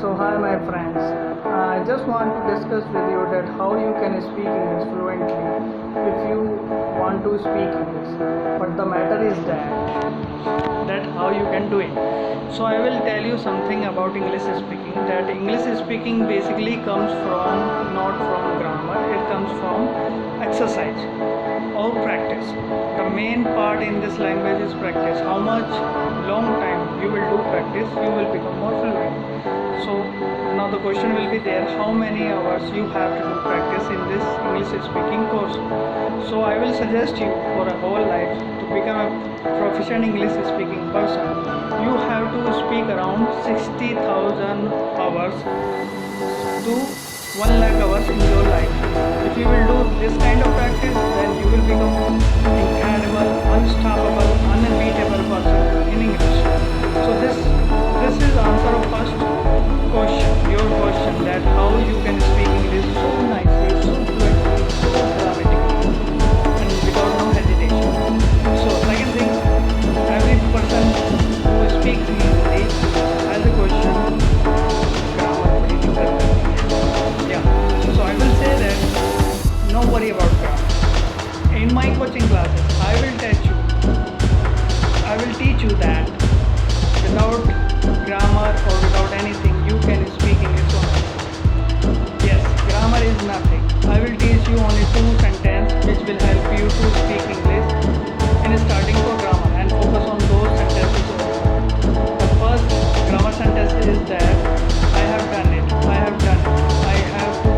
So hi my friends, I just want to discuss with you that how you can speak English fluently if you want to speak English. But the matter is that how you can do it. So I will tell you something about English speaking. That English speaking basically comes from not from grammar, it comes from exercise or practice. The main part in this language is practice. How much long time you will do practice, you will become more fluent. So now the question will be there, how many hours you have to do practice in this English speaking course. So I will suggest you for a whole life to become a proficient English speaking person. You have to speak around 60,000 hours to 1 lakh hours in your life. If you will do this kind of practice, then you will become incredible, unstoppable, unbeatable person in English. So this is answer of first question, your question, that how you can speak English so nicely, so fluently, so grammatically, and without no hesitation. So second thing, every person who speaks English has a question, grammar badi दिक्कत करती है. Yeah. So I will say that no worry about grammar. In my coaching classes, I will teach you that without grammar or without anything you can speak English only. Yes, grammar is nothing. I will teach you only 2 sentences which will help you to speak English in starting for grammar, and focus on those sentences only. The first grammar sentence is that I have done it, I have done it, I have to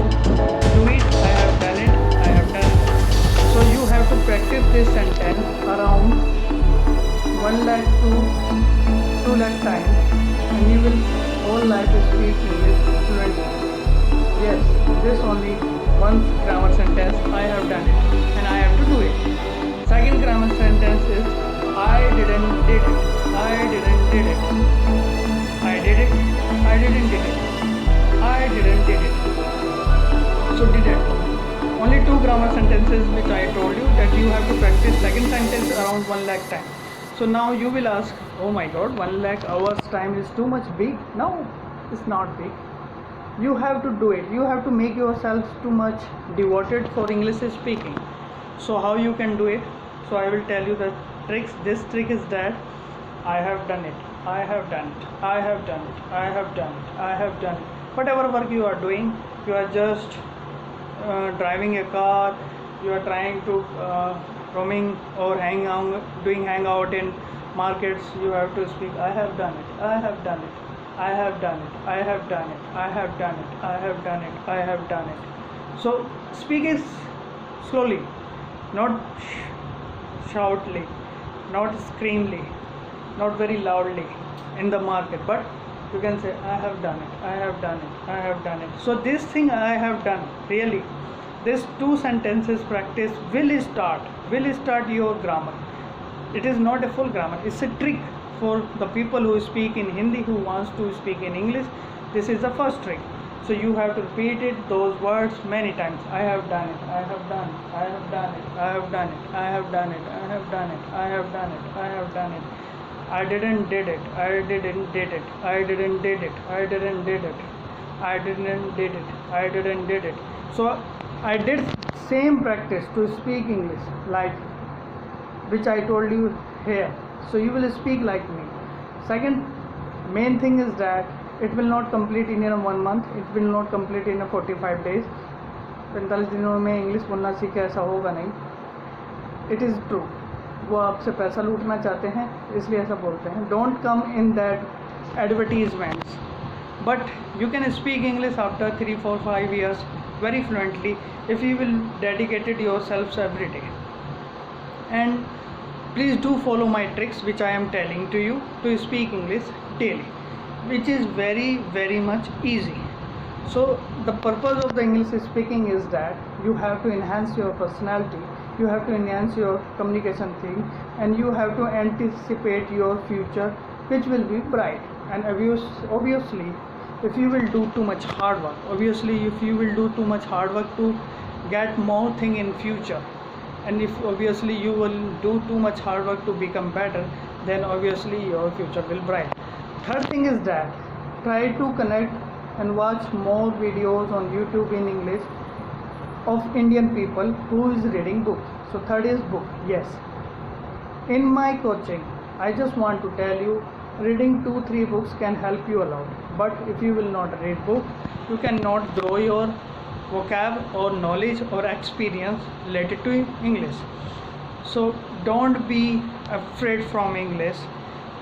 do it, I have done it, I have done it. So you have to practice this sentence around 1 lakh to 2 lakh times, and you will whole life speak English fluently. Yes, this only one grammar sentence, I have done it and I have to do it. Second grammar sentence is I didn't did it, I didn't did it, I did it, I didn't did it, I didn't did it. So didn't. Only 2 grammar sentences which I told you that you have to practice second sentence around 1 lakh times. So now you will ask, oh my god, 1 lakh hours time is too much big. No, it's not big. You have to do it. You have to make yourself too much devoted for English speaking. So how you can do it? So I will tell you the tricks. This trick is that I have done it, I have done it, I have done it, I have done it, I have done it. Whatever work you are doing, you are just driving a car, you are trying to roaming or doing hangout in markets, you have to speak I have done it, I have done it, I have done it, I have done it, I have done it, I have done it, I have done it. So speak is slowly, not shoutly, not screamly, not very loudly in the market, but you can say I have done it, I have done it, I have done it. So this thing I have done, really, this 2 sentences practice will start your grammar. It is not a full grammar, it's a trick for the people who speak in Hindi, who wants to speak in English. This is the first trick. So you have to repeat it, those words many times. I have done it, I have done it, I have done it, I have done it, I have done it, I have done it, I have done it, I have done it. I didn't did it, I didn't did it, I didn't did it, I didn't did it, I didn't did it, I didn't did it. So I did same practice to speak English like which I told you here. So you will speak like me. Second main thing is that it will not complete in 1 month, it will not complete in 45 days. 45 दिनों में English बोलना सीखे ऐसा होगा नहीं. It is true. वो आपसे पैसा लूटना चाहते हैं इसलिए ऐसा बोलते हैं. Don't come in that advertisements. But you can speak English after 3, 4, 5 years very fluently if you will dedicate it yourselves every day. And please do follow my tricks which I am telling to you to speak English daily, which is very, very much easy. So the purpose of the English speaking is that you have to enhance your personality, you have to enhance your communication thing, and you have to anticipate your future which will be bright. And obviously if you will do too much hard work, to get more thing in future, and if obviously you will do too much hard work to become better, then obviously your future will bright. Third thing is that try to connect and watch more videos on YouTube in English of Indian people who is reading book. So third is book. Yes, in my coaching I just want to tell you, reading 2-3 books can help you a lot, but if you will not read book, you cannot grow your vocab or knowledge or experience related to English. So don't be afraid from English.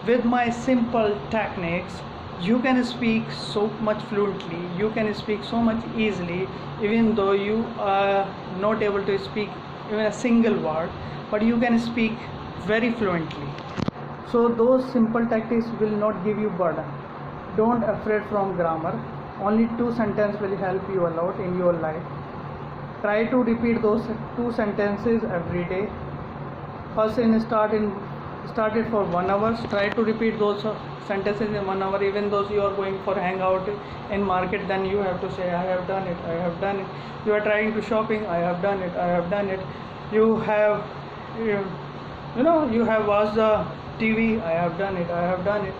With my simple techniques, you can speak so much fluently, you can speak so much easily, even though you are not able to speak even a single word, but you can speak very fluently. So those simple tactics will not give you burden. Don't afraid from grammar. Only 2 sentences will help you a lot in your life. Try to repeat those 2 sentences every day. First started for 1 hour. Try to repeat those sentences in 1 hour. Even though you are going for hangout in market, then you have to say, I have done it, I have done it. You are trying to shopping, I have done it, I have done it. You have you have watched the TV, I have done it, I have done it.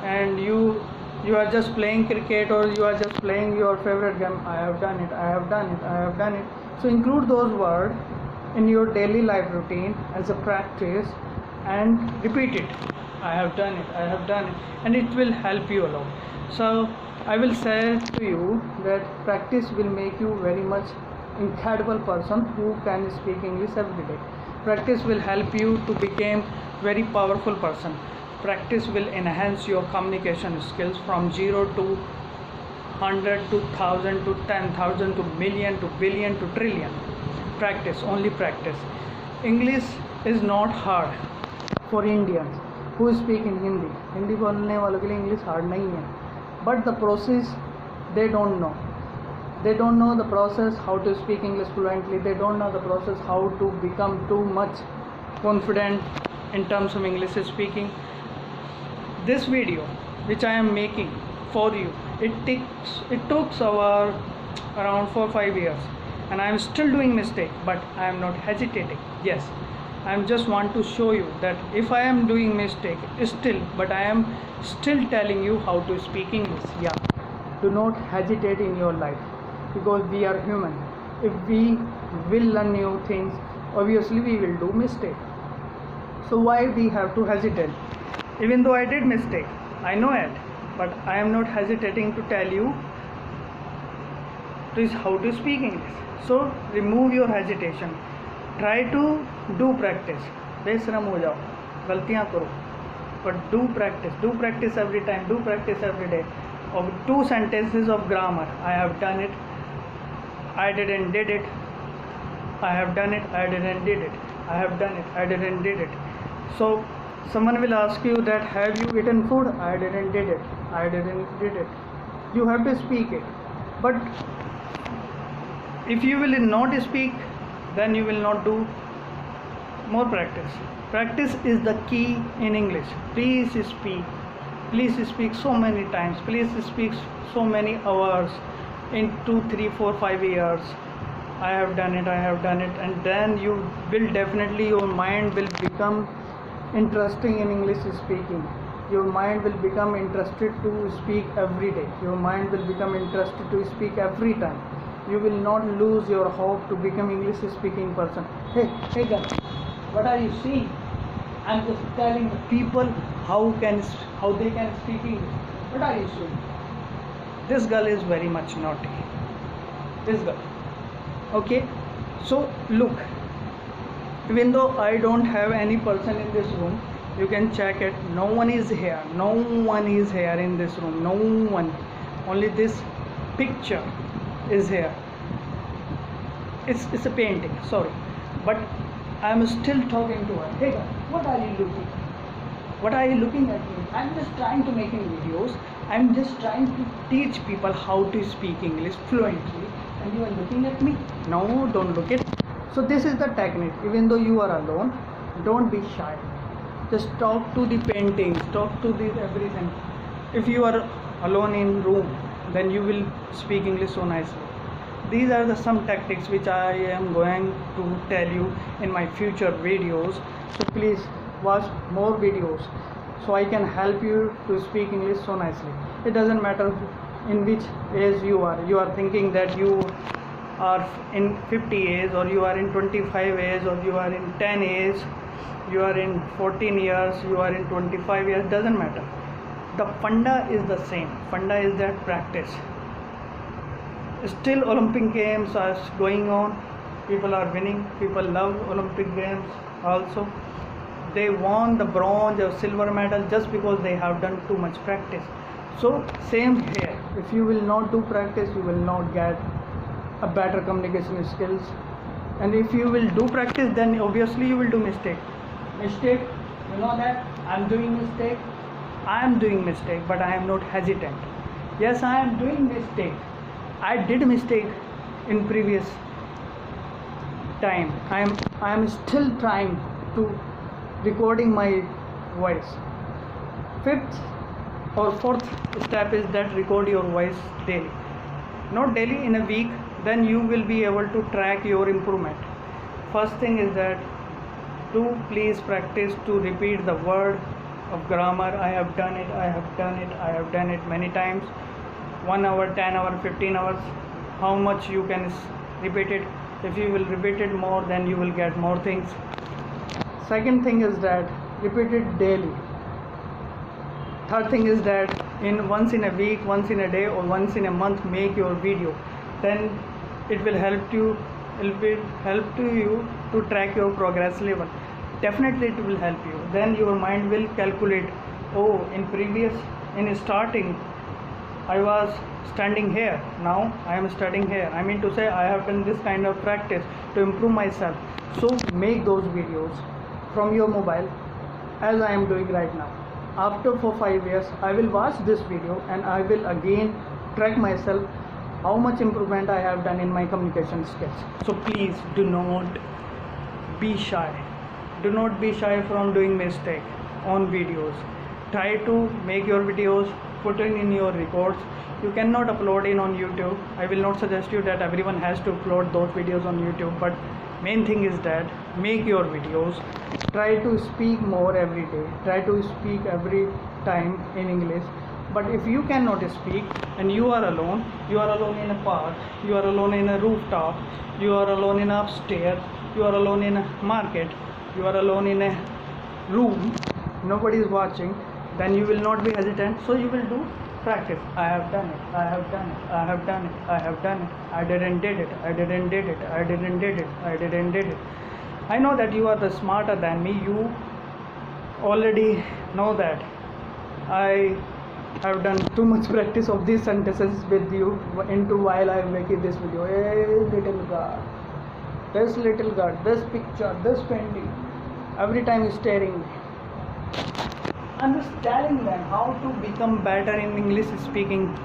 And you are just playing cricket, or you are just playing your favorite game, I have done it, I have done it, I have done it. So include those words in your daily life routine as a practice and repeat it. I have done it, I have done it, and it will help you a lot. So I will say to you that practice will make you very much incredible person who can speak English every day. Practice will help you to become very powerful person. Practice will enhance your communication skills from 0 to 100 to 1000 to 10,000 to million to billion to trillion. Practice, only practice. English is not hard for Indians who speak in Hindi. Hindi बोलने वालों के लिए English hard नहीं है. But the process they don't know. They don't know the process how to speak English fluently. They don't know the process how to become too much confident in terms of English speaking. This video which I am making for you, it took around 4-5 years, and I am still doing mistake, but I am not hesitating. Yes, I am just want to show you that if I am doing mistake still, but I am still telling you how to speak English. Yeah, do not hesitate in your life, because we are human. If we will learn new things, obviously we will do mistake. So why we have to hesitate? Even though I did mistake, I know it, but I am not hesitating to tell you this how to speak English. So remove your hesitation. Try to do practice. बेशरम हो जाओ, गलतियाँ करो, but do practice every time, do practice every day. Of 2 sentences of grammar, I have done it, I didn't did it, I have done it, I didn't did it, I have done it, I didn't did it. So someone will ask you that have you eaten food? I didn't did it, I didn't did it. You have to speak it. But if you will not speak, then you will not do more practice. Practice is the key in English. Please speak so many times, please speak so many hours in 2, 3, 4, 5 years. I have done it, and then you will definitely, your mind will become interesting in English speaking. Your mind will become interested to speak every day. Your mind will become interested to speak every time. You will not lose your hope to become English speaking person. Hey guys, what are you seeing? I'm just telling the people how they can speak English. What are you seeing? This girl is very much naughty. This girl. Okay, so look, even though I don't have any person in this room, you can check it. No one is here in this room. No one. Only this picture is here. It's a painting, sorry, but I am still talking to her. Hey girl, what are you looking? What are you looking at me? I'm just trying to make videos. I'm just trying to teach people how to speak English fluently, and you are looking at me? No, don't look at. So this is the technique. Even though you are alone, don't be shy. Just talk to the paintings, talk to this everything. If you are alone in room, then you will speak English so nicely. These are some tactics which I am going to tell you in my future videos. So please watch more videos. so I can help you to speak English so nicely. It doesn't matter in which age you are thinking that you are in 50 years, or you are in 25 years, or you are in 10 years, you are in 14 years, you are in 25 years, doesn't matter. The funda is the same. Funda is that practice. Still Olympic games are going on, people are winning, people love Olympic games also. They won the bronze or silver medal just because they have done too much practice. So same here, if you will not do practice, you will not get a better communication skills. And if you will do practice, then obviously you will do mistake, you know that I'm doing mistake, but I am not hesitant. Yes, I am doing mistake. I did mistake in previous time. I am still trying to recording my voice. Fifth or fourth step is that record your voice daily. Not daily, in a week, then you will be able to track your improvement. First thing is that do please practice to repeat the word of grammar. I have done it many times. 1 hour, 10 hour, 15 hours, how much you can repeat it. If you will repeat it more, then you will get more things. Second thing is that repeat it daily. Third thing is that once in a week, once in a day, or once in a month, make your video. Then it will help you to track your progress level. Definitely it will help you. Then your mind will calculate, oh, in starting I was standing here, now I am studying here. I mean to say, I have done this kind of practice to improve myself. So make those videos from your mobile, as I am doing right now. After 4-5 years, I will watch this video and I will again track myself how much improvement I have done in my communication skills. So please do not be shy. Do not be shy from doing mistake on videos. Try to make your videos, put it in your records. You cannot upload it on YouTube. I will not suggest you that everyone has to upload those videos on YouTube, but main thing is that make your videos. Try to speak more every day. Try to speak every time in English. But if you cannot speak and you are alone in a park, you are alone in a rooftop, you are alone in upstairs, you are alone in a market, you are alone in a room, nobody is watching, then you will not be hesitant. So you will do practice. I have done it, I have done it, I have done it, I have done it, I didn't did it, I didn't did it, I didn't did it, I didn't did it. I know that you are the smarter than me. You already know that I have done too much practice of these sentences with you while I am making this video. Hey little girl, this little girl, this picture, this painting, every time is staring me. I'm just telling them how to become better in English speaking.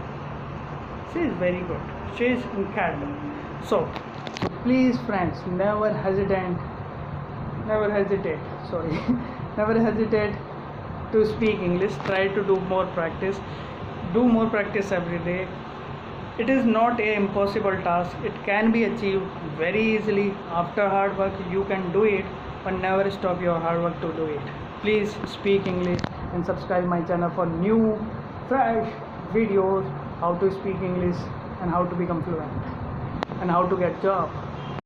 She is very good. She is incredible. So please friends, never hesitate never hesitate to speak English. Try to do more practice. Do more practice every day. It is not an impossible task. It can be achieved very easily. After hard work, you can do it, but never stop your hard work to do it. Please speak English and subscribe my channel for new, fresh videos, how to speak English and how to become fluent and how to get job.